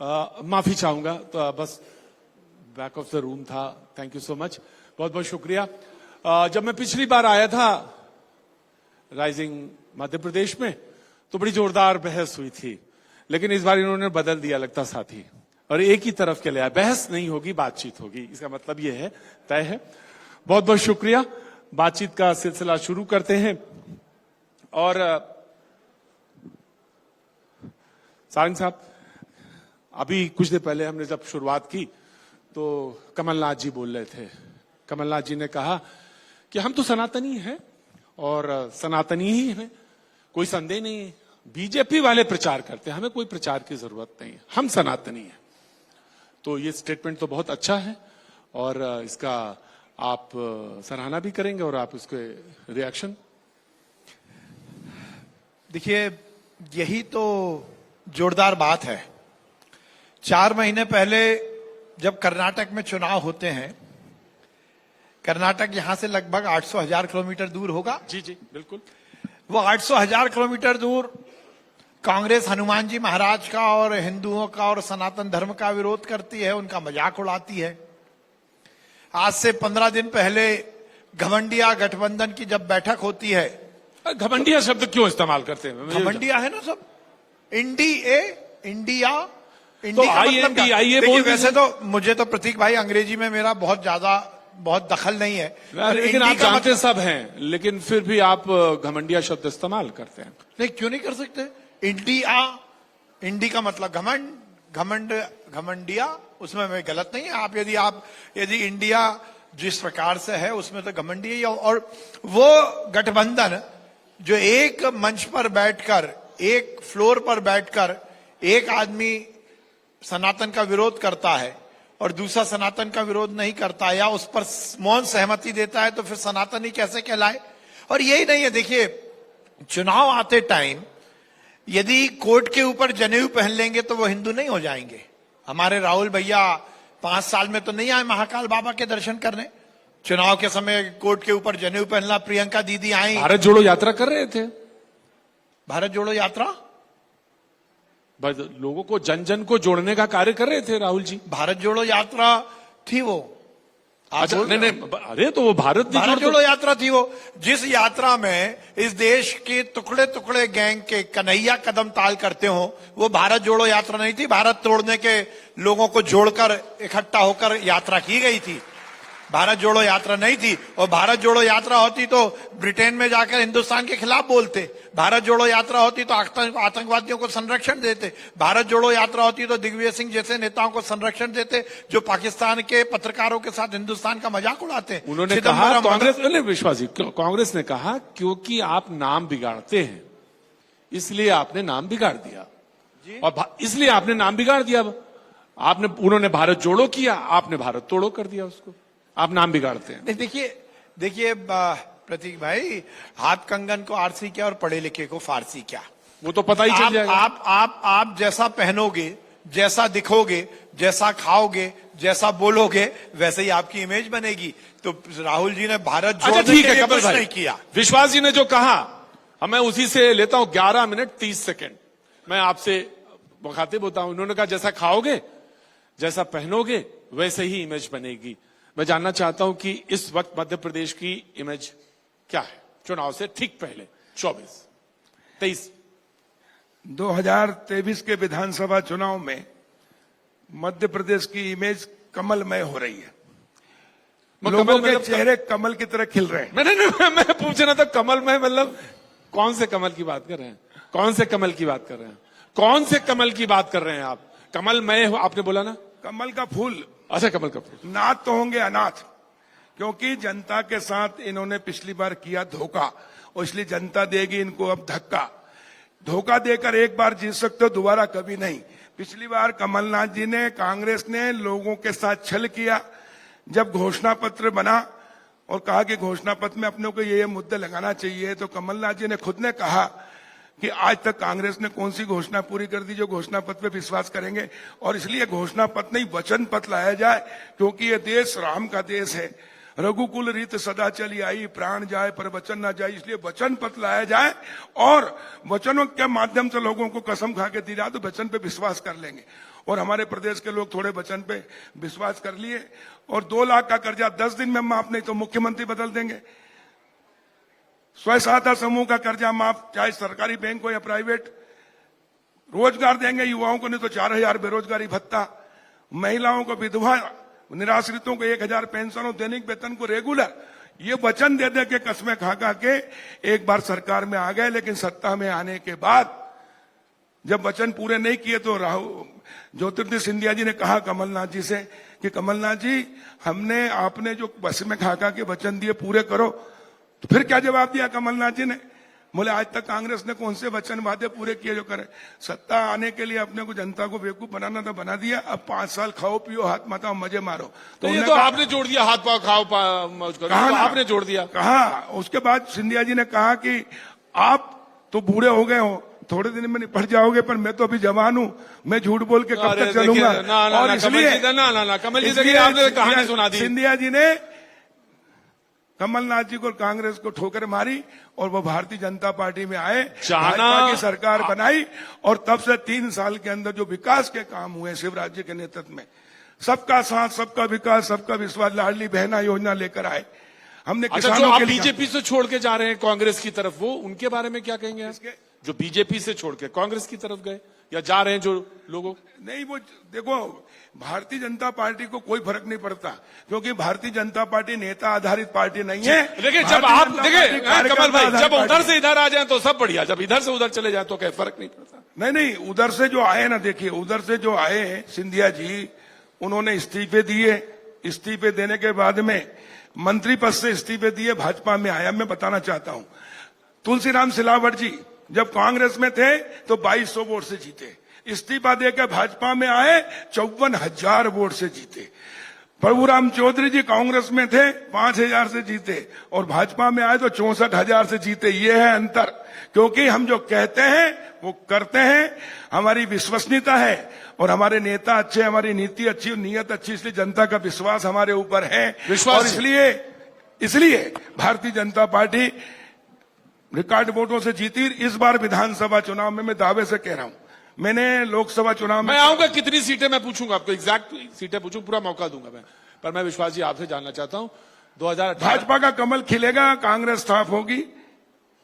माफी चाहूंगा, तो बस बैक ऑफ द रूम था। थैंक यू सो मच, बहुत बहुत शुक्रिया। जब मैं पिछली बार आया था राइजिंग मध्य प्रदेश में तो बड़ी जोरदार बहस हुई थी, लेकिन इस बार इन्होंने बदल दिया लगता साथी, और एक ही तरफ के लिए बहस नहीं होगी, बातचीत होगी। इसका मतलब यह है, तय है। बहुत बहुत शुक्रिया। बातचीत का सिलसिला शुरू करते हैं। और सारंग साहब, अभी कुछ देर पहले हमने जब शुरुआत की तो कमलनाथ जी बोल रहे थे। कमलनाथ जी ने कहा कि हम तो सनातनी हैं और सनातनी ही हैं, कोई संदेह नहीं है। बीजेपी वाले प्रचार करते हैं, हमें कोई प्रचार की जरूरत नहीं है, हम सनातनी हैं। तो ये स्टेटमेंट तो बहुत अच्छा है और इसका आप सराहना भी करेंगे और आप इसके रिएक्शन। देखिए, यही तो जोरदार बात है। 4 महीने पहले जब कर्नाटक में चुनाव होते हैं, कर्नाटक यहां से लगभग 800,000 किलोमीटर दूर होगा। जी जी बिल्कुल। वो 800,000 किलोमीटर दूर कांग्रेस हनुमान जी महाराज का और हिंदुओं का और सनातन धर्म का विरोध करती है, उनका मजाक उड़ाती है। आज से 15 दिन पहले घमंडिया गठबंधन की जब बैठक होती है, घमंडिया शब्द क्यों इस्तेमाल करते हैं? घमंडिया है ना सब, इंडिया तो INDIA बोल। वैसे तो मुझे तो प्रतीक भाई अंग्रेजी में मेरा बहुत दखल नहीं है, लेकिन आप जानते सब हैं, लेकिन फिर भी आप घमंडिया शब्द इस्तेमाल करते हैं। नहीं, क्यों नहीं कर सकते? इंडी का मतलब घमंड, घमंडिया, उसमें मैं गलत नहीं है। यदि इंडिया जिस प्रकार से है उसमें तो घमंडी ही। और वो गठबंधन जो एक मंच पर बैठकर, एक फ्लोर पर बैठकर एक आदमी सनातन का विरोध करता है और दूसरा सनातन का विरोध नहीं करता या उस पर मौन सहमति देता है, तो फिर सनातन ही कैसे कहलाए? और यही नहीं है। देखिए, चुनाव आते टाइम यदि कोर्ट के ऊपर जनेऊ पहन लेंगे तो वो हिंदू नहीं हो जाएंगे। हमारे राहुल भैया 5 साल में तो नहीं आए महाकाल बाबा के दर्शन करने। चुनाव के समय कोर्ट के ऊपर जनेऊ पहनना, प्रियंका दीदी आई, भारत जोड़ो यात्रा कर रहे थे। भारत जोड़ो यात्रा, लोगों को जन जन को जोड़ने का कार्य कर रहे थे राहुल जी। भारत जोड़ो यात्रा थी वो। अच्छा, नहीं, अरे तो वो भारत जोड़ो यात्रा थी वो, जिस यात्रा में इस देश के टुकड़े टुकड़े गैंग के कन्हैया कदम ताल करते हो, वो भारत जोड़ो यात्रा नहीं थी। भारत तोड़ने के लोगों को जोड़कर इकट्ठा होकर यात्रा की गई थी, भारत जोड़ो यात्रा नहीं थी। और भारत जोड़ो यात्रा होती तो ब्रिटेन में जाकर हिंदुस्तान के खिलाफ बोलते, भारत जोड़ो यात्रा होती तो आतंकवादियों को संरक्षण देते, भारत जोड़ो यात्रा होती तो दिग्विजय सिंह जैसे नेताओं को संरक्षण देते जो पाकिस्तान के पत्रकारों के साथ हिंदुस्तान का मजाक उड़ाते। उन्होंने कहा, कांग्रेस ने कहा क्योंकि आप नाम बिगाड़ते हैं इसलिए आपने नाम बिगाड़ दिया, और इसलिए आपने नाम बिगाड़ दिया। उन्होंने भारत जोड़ो किया, आपने भारत तोड़ो कर दिया उसको। आप नाम बिगाड़ते हैं। देखिए प्रतीक भाई, हाथ कंगन को आरसी क्या और पढ़े लिखे को फारसी क्या, वो तो पता ही चल जाएगा। आप जैसा पहनोगे, जैसा दिखोगे, जैसा खाओगे, जैसा बोलोगे, वैसे ही आपकी इमेज बनेगी। तो राहुल जी ने भारत जोड़ने के लिए कुछ नहीं किया। विश्वास जी ने जो कहा, मैं उसी से लेता हूं 11 मिनट 30 सेकेंड। मैं आपसे मुखातिब होता हूं। उन्होंने कहा जैसा खाओगे, जैसा पहनोगे, वैसे ही इमेज बनेगी। मैं जानना चाहता हूं कि इस वक्त मध्य प्रदेश की इमेज क्या है चुनाव से ठीक पहले? 23 2023 के विधानसभा चुनाव में मध्य प्रदेश की इमेज कमलमय हो रही है। लोगों के चेहरे कमल की तरह खिल रहे हैं। मैं पूछ रहा था कमलमय मतलब कौन से कमल की बात कर रहे हैं? कौन से कमल की बात कर रहे हैं? कौन से कमल की बात कर रहे हैं आप? कमलमय आपने बोला ना, कमल का फूल। अच्छा, कमल का फूल। नाथ तो होंगे अनाथ, क्योंकि जनता के साथ इन्होंने पिछली बार किया धोखा, और इसलिए जनता देगी इनको अब धक्का। धोखा देकर एक बार जीत सकते हो, दोबारा कभी नहीं। पिछली बार कमलनाथ जी ने, कांग्रेस ने लोगों के साथ छल किया। जब घोषणा पत्र बना और कहा कि घोषणा पत्र में अपने को ये मुद्दे लगाना चाहिए, तो कमलनाथ जी ने खुद ने कहा कि आज तक कांग्रेस ने कौन सी घोषणा पूरी कर दी जो घोषणा पत्र पे विश्वास करेंगे। और इसलिए घोषणा पत्र नहीं, वचन पत्र लाया जाए, क्योंकि ये देश राम का देश है। रघुकुल रीत सदा चली आई, प्राण जाए पर वचन ना जाए। इसलिए वचन पत्र लाया जाए और वचनों के माध्यम से लोगों को कसम खा के दी जाए तो वचन पे विश्वास कर लेंगे। और हमारे प्रदेश के लोग थोड़े वचन पे विश्वास कर लिए और 2 लाख का कर्जा 10 दिन में माफ, नहीं तो मुख्यमंत्री बदल देंगे। स्वयं सहायता समूह का कर्जा माफ, चाहे सरकारी बैंक हो या प्राइवेट। रोजगार देंगे युवाओं को, नहीं तो 4000 बेरोजगारी भत्ता, महिलाओं को, विधवा निराश्रितों को 1000 पेंशन और दैनिक वेतन को रेगुलर। ये वचन दे दे के, कसमें खा खा के एक बार सरकार में आ गए, लेकिन सत्ता में आने के बाद जब वचन पूरे नहीं किए तो ज्योतिर्दित्य सिंधिया जी ने कहा कमलनाथ जी से कि कमलनाथ जी, हमने आपने जो बस में खा खा के वचन दिए पूरे करो। तो फिर क्या जवाब दिया कमलनाथ जी ने? बोले आज तक कांग्रेस ने कौन से वचन वादे पूरे किए जो करे? सत्ता आने के लिए अपने को जनता को बेवकूफ बनाना था, बना दिया। अब 5 साल खाओ पियो, हाथ मताओ, मजे मारो। तो ये तो आपने जोड़ दिया, हाथ पाओ खाओ मौज करो, कहा तो ना, आपने जोड़ दिया। कहा। उसके बाद सिंधिया जी ने कहा कि आप तो बूढ़े हो गए हो, थोड़े दिन में निपट जाओगे, पर मैं तो अभी जवान हूं, मैं झूठ बोल के कब तक चलूंगा? और इसलिए कमल जी देखिए, आपने कहानी सुना दी। सिंधिया जी ने कमलनाथ जी को, कांग्रेस को ठोकर मारी और वो भारतीय जनता पार्टी में आए, भाजपा की सरकार बनाई और तब से 3 साल के अंदर जो विकास के काम हुए शिवराज जी के नेतृत्व में, सबका साथ, सबका विकास, सबका विश्वास, लाडली बहना योजना लेकर आए हमने। अच्छा, जो आप बीजेपी से छोड़ के जा रहे हैं कांग्रेस की तरफ, वो उनके बारे में क्या कहेंगे आप? जो बीजेपी से छोड़ के कांग्रेस की तरफ गए या जा रहे हैं जो लोगों? नहीं, वो देखो, भारतीय जनता पार्टी को कोई फर्क नहीं पड़ता, क्योंकि भारतीय जनता पार्टी नेता आधारित पार्टी नहीं है। देखिए, जब आप देखिए कमल भाई, जब उधर से इधर आ जाए तो सब बढ़िया, जब इधर से उधर चले जाए तो क्या फर्क नहीं पड़ता? नहीं, उधर से जो आए ना, देखिए उधर से जो आए सिंधिया जी, उन्होंने इस्तीफे दिए। इस्तीफे देने के बाद में मंत्री पद से इस्तीफे दिए, भाजपा में आया। मैं बताना चाहता हूं, तुलसीराम सिलावट जी जब कांग्रेस में थे तो 2200 वोट से जीते, इस्तीफा देकर भाजपा में आए 54,000 वोट से जीते। प्रभुराम चौधरी जी कांग्रेस में थे, 5000 से जीते और भाजपा में आए तो 64,000 से जीते। ये है अंतर, क्योंकि हम जो कहते हैं वो करते हैं, हमारी विश्वसनीयता है और हमारे नेता अच्छे, हमारी नीति अच्छी, नीयत अच्छी, इसलिए जनता का विश्वास हमारे ऊपर है। और इसलिए भारतीय जनता पार्टी रिकॉर्ड वोटों से जीती। इस बार विधानसभा चुनाव में मैं दावे से कह रहा हूं, मैंने लोकसभा चुनाव में, मैं आऊंगा कितनी सीटें मैं पूछूंगा आपको, एग्जैक्ट सीटें पूछूं, पूरा मौका दूंगा मैं। पर मैं विश्वास जी आपसे जानना चाहता हूं, 2018 भाजपा का कमल खिलेगा, कांग्रेस साफ होगी,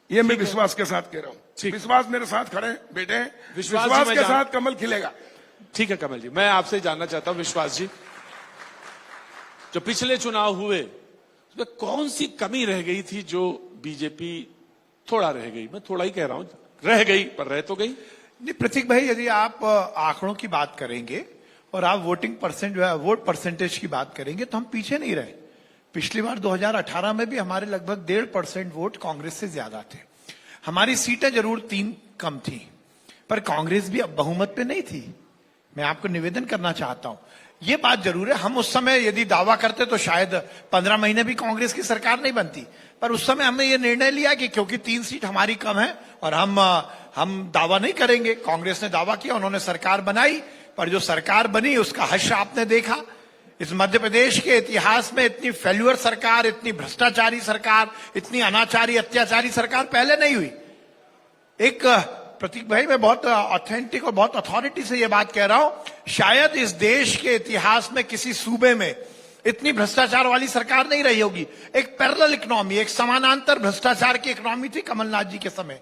ये मैं विश्वास के साथ कह रहा हूं। विश्वास मेरे साथ खड़े बेटे, विश्वास के साथ कमल खिलेगा। ठीक है कमल जी, मैं आपसे जानना चाहता हूं विश्वास जी, जो पिछले चुनाव हुए उसमें कौन सी कमी रह गई थी जो बीजेपी थोड़ा रह गई? मैं थोड़ा ही कह रहा हूं, रह गई पर रह तो गई। नहीं प्रतीक भाई, यदि आप आंकड़ों की बात करेंगे और आप वोट परसेंटेज की बात करेंगे तो हम पीछे नहीं रहे। पिछली बार 2018 में भी हमारे लगभग 1.5% वोट कांग्रेस से ज्यादा थे। हमारी सीटें जरूर 3 कम थी, पर कांग्रेस भी अब बहुमत पे नहीं थी। मैं आपको निवेदन करना चाहता हूं, ये बात जरूर है, हम उस समय यदि दावा करते तो शायद 15 महीने भी कांग्रेस की सरकार नहीं बनती। पर उस समय हमने ये निर्णय लिया कि क्योंकि 3 सीट हमारी कम है और हम दावा नहीं करेंगे। कांग्रेस ने दावा किया, उन्होंने सरकार बनाई, पर जो सरकार बनी उसका हश्र आपने देखा। इस मध्य प्रदेश के इतिहास में इतनी फेल्यूर सरकार, इतनी भ्रष्टाचारी सरकार, इतनी अनाचारी अत्याचारी सरकार पहले नहीं हुई। एक प्रतीक भाई, मैं बहुत ऑथेंटिक और बहुत अथॉरिटी से यह बात कह रहा हूं, शायद इस देश के इतिहास में किसी सूबे में इतनी भ्रष्टाचार वाली सरकार नहीं रही होगी। एक पैरेलल इकोनॉमी, एक समानांतर भ्रष्टाचार की इकोनॉमी थी कमलनाथ जी के समय।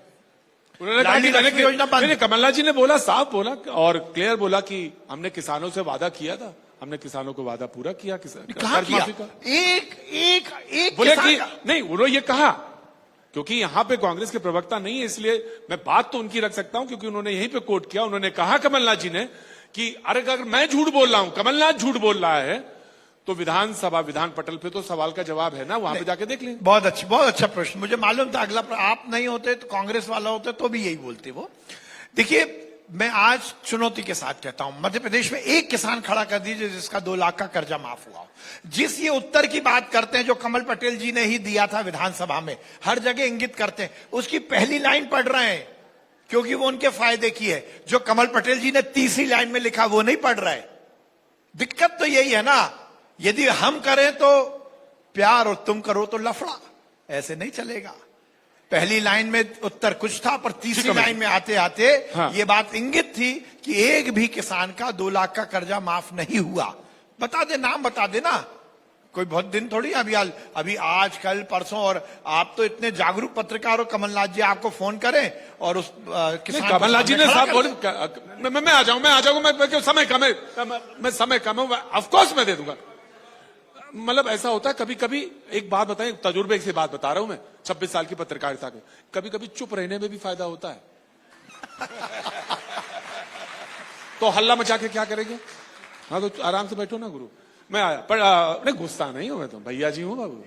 उन्होंने कहा कि योजना बंद। कमलनाथ जी ने बोला, साफ बोला और क्लियर बोला कि हमने किसानों से वादा किया था, हमने किसानों को वादा पूरा किया। कहा किया? एक बोले कि नहीं, उन्होंने ये कहा, क्योंकि यहां पे कांग्रेस के प्रवक्ता नहीं है इसलिए मैं बात तो उनकी रख सकता हूं, क्योंकि उन्होंने यहीं पे कोट किया। उन्होंने कहा कमलनाथ जी ने कि अगर मैं झूठ बोल रहा हूं, कमलनाथ झूठ बोल रहा है, तो विधानसभा विधान पटल पे तो सवाल का जवाब है ना, वहां पे जाके देख लें। बहुत अच्छा प्रश्न, मुझे मालूम था अगला आप नहीं होते तो कांग्रेस वाला होते तो भी यही बोलते वो। देखिए, मैं आज चुनौती के साथ कहता हूं, मध्य प्रदेश में एक किसान खड़ा कर दीजिए जिसका 2 लाख का कर्जा माफ हुआ। जिस ये उत्तर की बात करते हैं जो कमल पटेल जी ने ही दिया था विधानसभा में, हर जगह इंगित करते हैं, उसकी पहली लाइन पढ़ रहे हैं क्योंकि वो उनके फायदे की है। जो कमल पटेल जी ने तीसरी लाइन में लिखा वो नहीं पढ़ रहे। दिक्कत तो यही है ना, यदि हम करें तो प्यार और तुम करो तो लफड़ा, ऐसे नहीं चलेगा। पहली लाइन में उत्तर कुछ था, पर तीसरी कमल जी। लाइन में आते आते हाँ। ये बात इंगित थी कि एक भी किसान का 2 लाख का कर्जा माफ नहीं हुआ। बता दे, नाम बता दे ना, कोई बहुत दिन थोड़ी अभी आज कल परसों, और आप तो इतने जागरूक पत्रकार हो, कमलनाथ जी आपको फोन करें और उस किसान को कमलनाथ जी ने सामने साहब खड़ा कर बोले मैं आ जाऊंगा, मैं समय कम है, मैं समय कम है, ऑफकोर्स मैं दे दूंगा। मतलब ऐसा होता है कभी कभी, एक बात बताएं, तजुर्बे से बात बता रहा हूं मैं, 26 साल की पत्रकारिता के, कभी कभी चुप रहने में भी फायदा होता है। तो हल्ला मचा के क्या करेंगे? हाँ तो आराम से बैठो ना गुरु, मैं आया, पर नहीं गुस्सा नहीं हूं मैं, तो भैया जी हूं बाबू।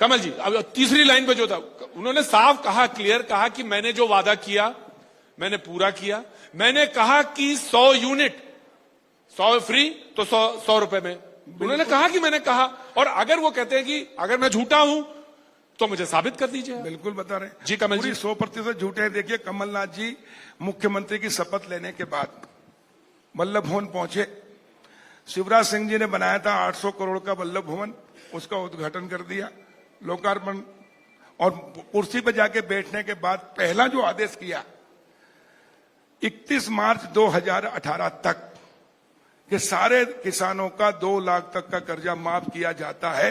कमल जी अब तीसरी लाइन पे जो था, उन्होंने साफ कहा, क्लियर कहा कि मैंने जो वादा किया मैंने पूरा किया। मैंने कहा कि 100 यूनिट, 100 फ्री तो 100 रुपए में, उन्होंने कहा कि मैंने कहा। और अगर वो कहते हैं कि अगर मैं झूठा हूं तो मुझे साबित कर दीजिए। बिल्कुल बता रहे हैं जी कमल जी। 100% झूठे हैं। देखिए कमलनाथ जी मुख्यमंत्री की शपथ लेने के बाद वल्लभ भवन पहुंचे, शिवराज सिंह जी ने बनाया था 800 करोड़ का वल्लभ भवन, उसका उद्घाटन कर दिया, लोकार्पण। और कुर्सी पर जाके बैठने के बाद पहला जो आदेश किया 31 मार्च 2018 तक कि सारे किसानों का 2 लाख तक का कर्जा माफ किया जाता है।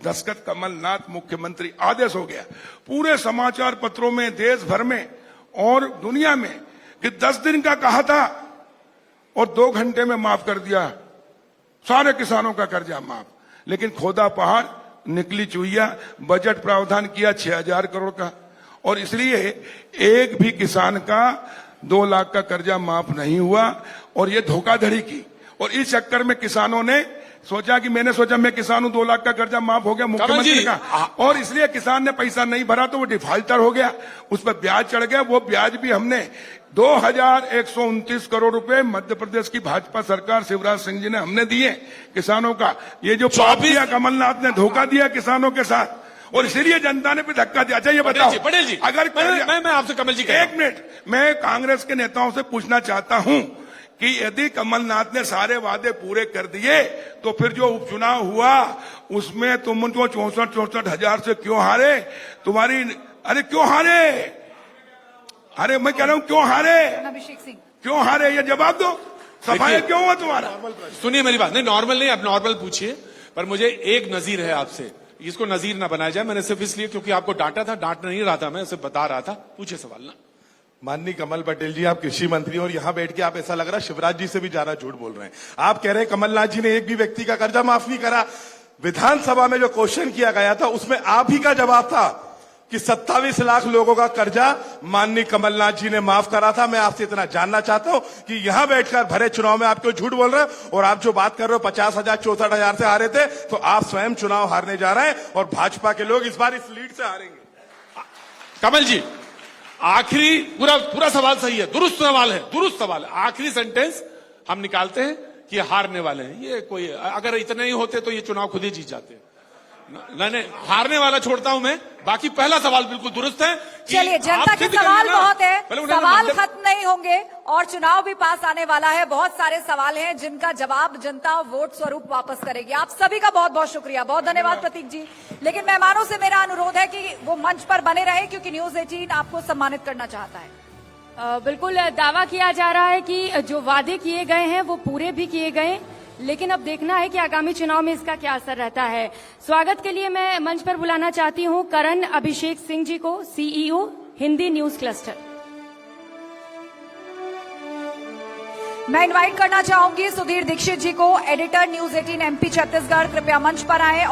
दस्तखत कमलनाथ मुख्यमंत्री, आदेश हो गया पूरे समाचार पत्रों में, देश भर में और दुनिया में, कि 10 दिन का कहा था और 2 घंटे में माफ कर दिया सारे किसानों का कर्जा माफ। लेकिन खोदा पहाड़ निकली चुईया, बजट प्रावधान किया 6000 करोड़ का, और इसलिए एक भी किसान का 2 लाख का कर्जा माफ नहीं हुआ। और ये धोखाधड़ी की, और इस चक्कर में किसानों ने सोचा कि मैंने सोचा मैं किसान हूं, 2 लाख का कर्जा माफ हो गया मुख्यमंत्री का, और इसलिए किसान ने पैसा नहीं भरा तो वो डिफाल्टर हो गया, उस पर ब्याज चढ़ गया। वो ब्याज भी हमने 2129 करोड़ रुपए मध्य प्रदेश की भाजपा सरकार शिवराज सिंह जी ने हमने दिए किसानों का। ये जो पाप किया कमलनाथ ने, धोखा दिया किसानों के साथ, और इसीलिए जनता ने भी धक्का दिया। अच्छा ये बताओ, पटेल जी, अगर मैं आपसे कमल जी, एक मिनट, मैं कांग्रेस के नेताओं से पूछना चाहता हूं कि यदि कमलनाथ ने सारे वादे पूरे कर दिए तो फिर जो उपचुनाव हुआ उसमें तुम उनको 64 हजार से क्यों हारे? तुम्हारी, अरे क्यों हारे? अरे मैं कह रहा हूं क्यों हारे? अभिषेक सिंह क्यों हारे? ये जवाब दो, सफाया क्यों हुआ तुम्हारा? सुनिए मेरी बात, नहीं नॉर्मल नहीं, आप नॉर्मल पूछिए, पर मुझे एक नजीर है आपसे, इसको नजीर ना बनाया जाए। मैंने सिर्फ इसलिए क्योंकि आपको डांटा था, डांट नहीं रहा था, मैं उसे बता रहा था। पूछिए सवाल ना। माननीय कमल पटेल जी, आप कृषि मंत्री और यहाँ बैठ के आप ऐसा लग रहा है शिवराज जी से भी ज्यादा झूठ बोल रहे हैं। आप कह रहे हैं कमलनाथ जी ने एक भी व्यक्ति का कर्जा माफ नहीं करा। विधानसभा में जो क्वेश्चन किया गया था उसमें आप ही का जवाब था कि 27 लाख लोगों का कर्जा माननीय कमलनाथ जी ने माफ करा था। मैं आपसे इतना जानना चाहता हूं कि यहां बैठकर भरे चुनाव में आप क्यों झूठ बोल रहे हैं? और आप जो बात कर रहे हो 50,000 64,000 से हारे थे, तो आप स्वयं चुनाव हारने जा रहे हैं और भाजपा के लोग इस बार इस लीड से हारेंगे। कमल जी, आखिरी पूरा सवाल सही है, दुरुस्त सवाल है, दुरुस्त सवाल है। आखिरी सेंटेंस हम निकालते हैं कि हारने वाले हैं। ये कोई, अगर इतने ही होते तो ये चुनाव खुद ही जीत जाते। नहीं, हारने वाला छोड़ता हूं मैं, बाकी पहला सवाल बिल्कुल दुरुस्त है। चलिए, जनता के सवाल बहुत है, सवाल खत्म नहीं होंगे और चुनाव भी पास आने वाला है। बहुत सारे सवाल हैं जिनका जवाब जनता वोट स्वरूप वापस करेगी। आप सभी का बहुत बहुत शुक्रिया, बहुत धन्यवाद प्रतीक जी। लेकिन मेहमानों से मेरा अनुरोध है कि वो मंच पर बने रहे, क्योंकि न्यूज 18 आपको सम्मानित करना चाहता है। बिल्कुल दावा किया जा रहा है कि जो वादे किए गए हैं वो पूरे भी किए गए, लेकिन अब देखना है कि आगामी चुनाव में इसका क्या असर रहता है। स्वागत के लिए मैं मंच पर बुलाना चाहती हूं करण अभिषेक सिंह जी को, सीईओ हिंदी न्यूज क्लस्टर। मैं इनवाइट करना चाहूंगी सुधीर दीक्षित जी को, एडिटर न्यूज 18 एमपी छत्तीसगढ़, कृपया मंच पर आए।